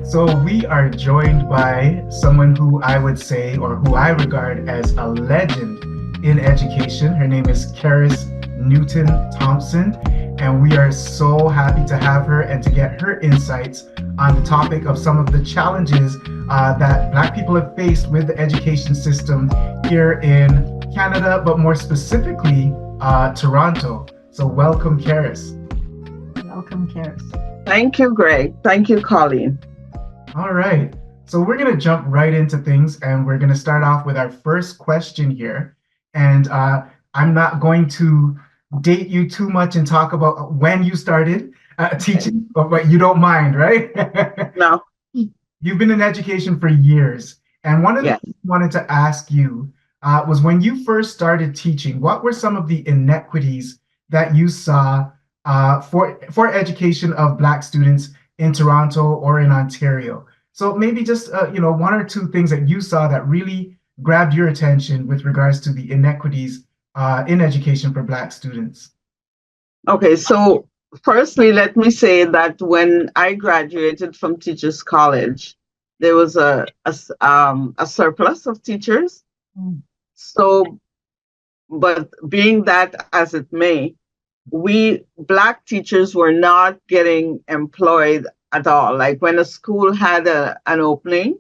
So we are joined by someone who I would say, or who I regard as a legend in education. Her name is Charis Newton Thompson, and we are so happy to have her and to get her insights on the topic of some of the challenges that Black people have faced with the education system here in Canada, but more specifically, Toronto. So welcome, Charis. Welcome, Charis. Thank you, Greg. Thank you, Coleen. All right. So we're going to jump right into things, and we're going to start off with our first question here. And I'm not going to date you too much and talk about when you started teaching, but you don't mind, right? No. You've been in education for years. And one of the things I wanted to ask you was when you first started teaching, what were some of the inequities that you saw for education of Black students in Toronto or in Ontario? So maybe just one or two things that you saw that really grabbed your attention with regards to the inequities in education for Black students. Okay, so firstly, let me say that when I graduated from Teachers College, there was a surplus of teachers. So, but being that as it may, we Black teachers were not getting employed at all. Like when a school had an opening,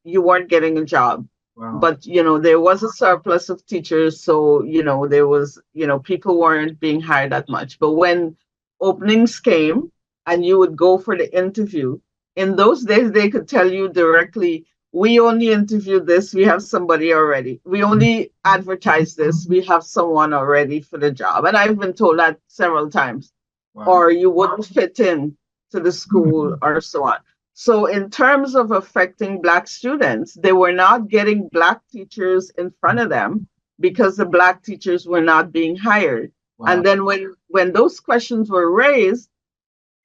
you weren't getting a job. Wow. But there was a surplus of teachers, so there was people weren't being hired that much. But when openings came and you would go for the interview, in those days they could tell you directly, we only interviewed this, we have somebody already. We only advertise this, we have someone already for the job. And I've been told that several times. Wow. Or you wouldn't fit in to the school or so on. So in terms of affecting Black students, they were not getting Black teachers in front of them because the Black teachers were not being hired. Wow. And then when those questions were raised,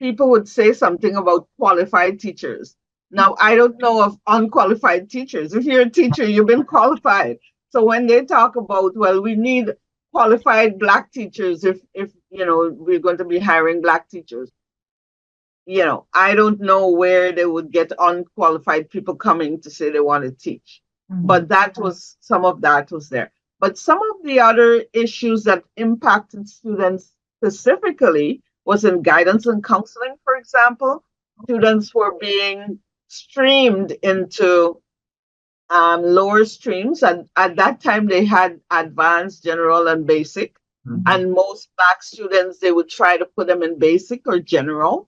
people would say something about qualified teachers. Now, I don't know of unqualified teachers. If you're a teacher, you've been qualified. So when they talk about, well, we need qualified Black teachers if we're going to be hiring Black teachers, I don't know where they would get unqualified people coming to say they want to teach. But some of that was there. But some of the other issues that impacted students specifically was in guidance and counseling, for example. Students were being streamed into lower streams. And at that time, they had advanced, general, and basic. And most Black students, they would try to put them in basic or general.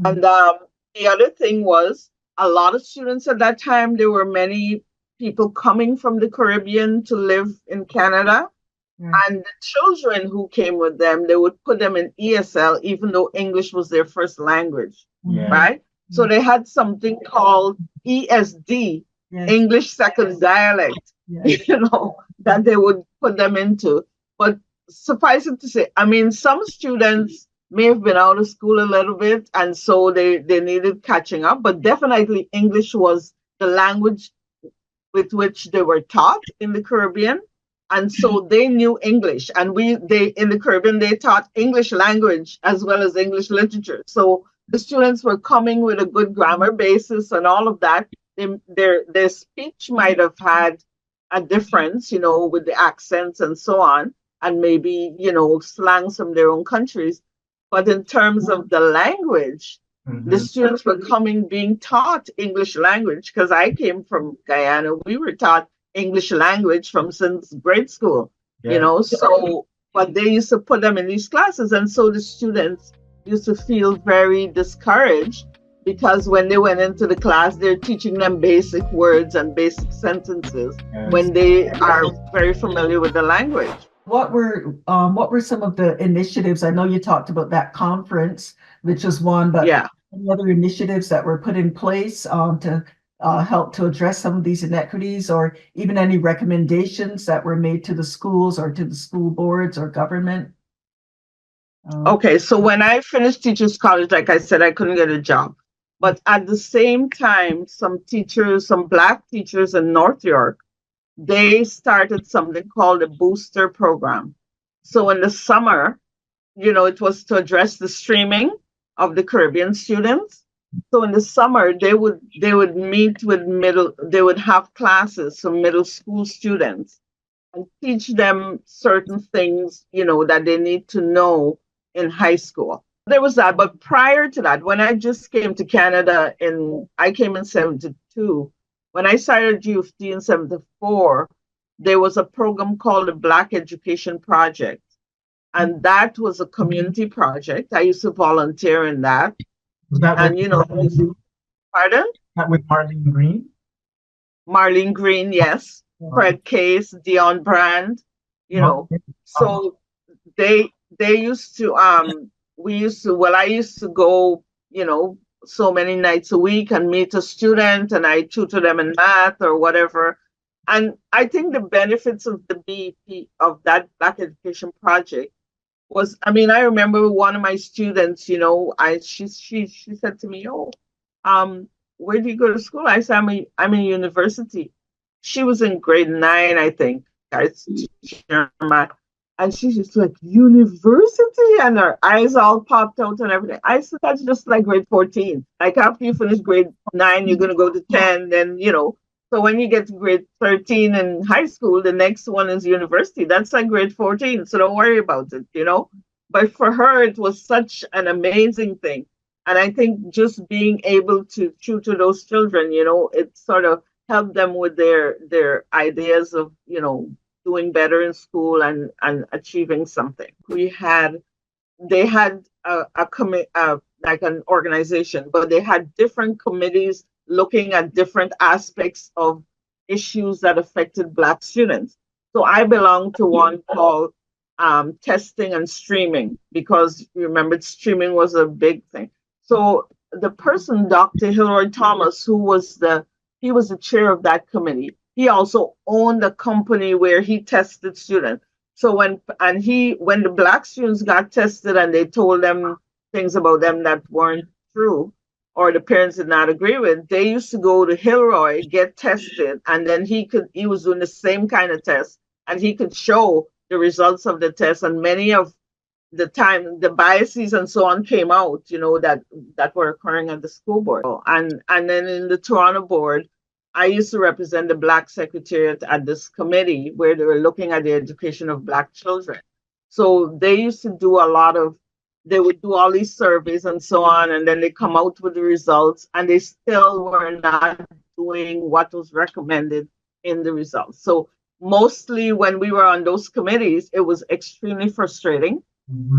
And the other thing was a lot of students at that time, there were many people coming from the Caribbean to live in Canada. And the children who came with them, they would put them in ESL, even though English was their first language, right? So they had something called ESD, English Second Dialect, that they would put them into. But suffice it to say, I mean, some students may have been out of school a little bit, and so they needed catching up, but definitely English was the language with which they were taught in the Caribbean. And so they knew English, and they in the Caribbean, they taught English language as well as English literature. So the students were coming with a good grammar basis and all of that. Their speech might have had a difference, with the accents and so on, and maybe, slangs from their own countries. But in terms of the language, the students were being taught English language, because I came from Guyana. We were taught English language since grade school, so, but they used to put them in these classes. And so the students used to feel very discouraged, because when they went into the class, they're teaching them basic words and basic sentences when they are very familiar with the language. What were some of the initiatives? I know you talked about that conference, which was one, but any other initiatives that were put in place to help to address some of these inequities, or even any recommendations that were made to the schools or to the school boards or government? Okay, so when I finished Teachers College, like I said, I couldn't get a job. But at the same time, some Black teachers in North York, they started something called a booster program. So in the summer, it was to address the streaming of the Caribbean students. So in the summer, they would meet with they would have classes for middle school students and teach them certain things, that they need to know in high school. There was that. But prior to that, when I just came to Canada I came in 72. When I started UFT in 74, there was a program called the Black Education Project. And that was a community project. I used to volunteer in that. Was that And, with pardon? that with Marlene Green? Marlene Green, yes. Fred Case, Dion Brand, So they used to I used to go, so many nights a week and meet a student and I tutor them in math or whatever. And I think the benefits of the BEP of that Black Education Project was, I remember one of my students, she said to me, "Oh, where do you go to school?" I said, I'm in university. She was in grade 9, I think. I teacher my, and she's just like, "University?" And her eyes all popped out and everything. I said, "That's just like grade 14. Like after you finish grade 9, you're gonna go to 10, then so when you get to grade 13 in high school, the next one is university. That's like grade 14. So don't worry about it. But for her, it was such an amazing thing. And I think just being able to tutor those children, it sort of helped them with their ideas of, doing better in school and achieving something. They had like an organization, but they had different committees looking at different aspects of issues that affected Black students. So I belong to one called testing and streaming, because you remember streaming was a big thing. So the person, Dr. Hilroy Thomas, he was the chair of that committee. He also owned a company where he tested students. So when the Black students got tested and they told them things about them that weren't true or the parents did not agree with, they used to go to Hilroy, get tested, and then he was doing the same kind of test and he could show the results of the test. And many of the time the biases and so on came out, that were occurring at the school board. And then in the Toronto board, I used to represent the Black Secretariat at this committee where they were looking at the education of Black children. So they used to do they would do all these surveys and so on, and then they come out with the results, and they still were not doing what was recommended in the results. So mostly when we were on those committees, it was extremely frustrating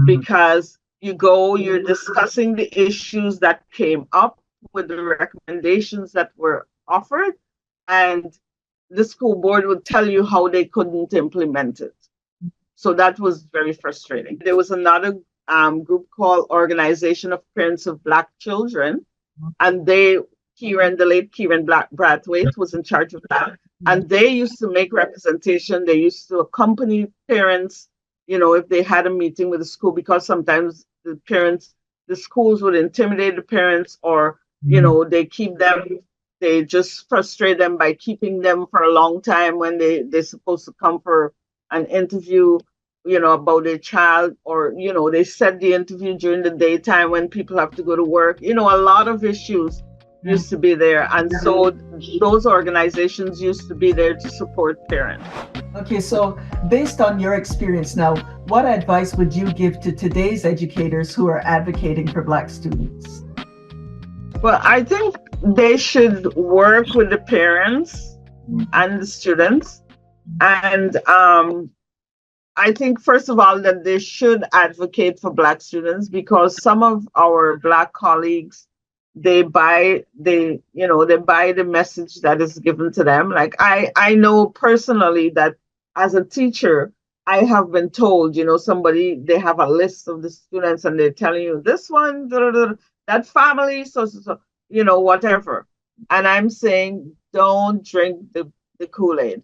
because you're discussing the issues that came up with the recommendations that were offered, and the school board would tell you how they couldn't implement it. So that was very frustrating. There was another group called Organization of Parents of Black Children, and the late Kieran Brathwaite was in charge of that. And they used to make representation. They used to accompany parents, if they had a meeting with the school, because sometimes the schools would intimidate the parents, or, they just frustrate them by keeping them for a long time when they're supposed to come for an interview, about their child, or, they set the interview during the daytime when people have to go to work. A lot of issues used to be there. And so those organizations used to be there to support parents. Okay, so based on your experience now, what advice would you give to today's educators who are advocating for Black students? Well, I think they should work with the parents and the students. And I think, first of all, that they should advocate for Black students, because some of our Black colleagues, they buy the message that is given to them. Like I know personally that as a teacher, I have been told, they have a list of the students and they're telling you this one, that family, so, whatever. And I'm saying, don't drink the Kool-Aid.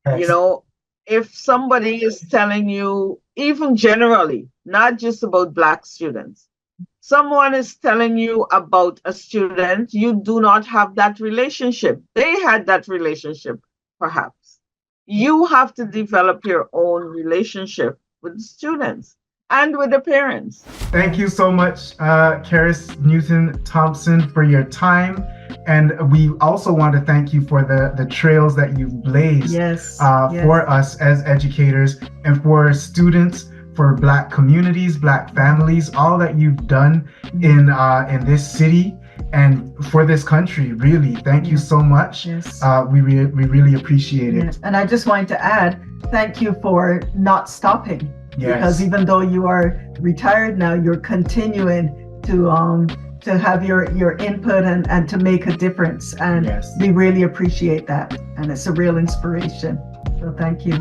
Yes. If somebody is telling you, even generally, not just about Black students, someone is telling you about a student, you do not have that relationship. They had that relationship, perhaps. You have to develop your own relationship with the students. and with the parents. Thank you so much, Charis Newton Thompson, for your time. And we also want to thank you for the trails that you've blazed for us as educators and for students, for Black communities, Black families, all that you've done in this city and for this country. Really, thank you so much. We really appreciate it. And I just wanted to add, thank you for not stopping. Because even though you are retired now, you're continuing to have your input and to make a difference. And we really appreciate that. And it's a real inspiration. So thank you.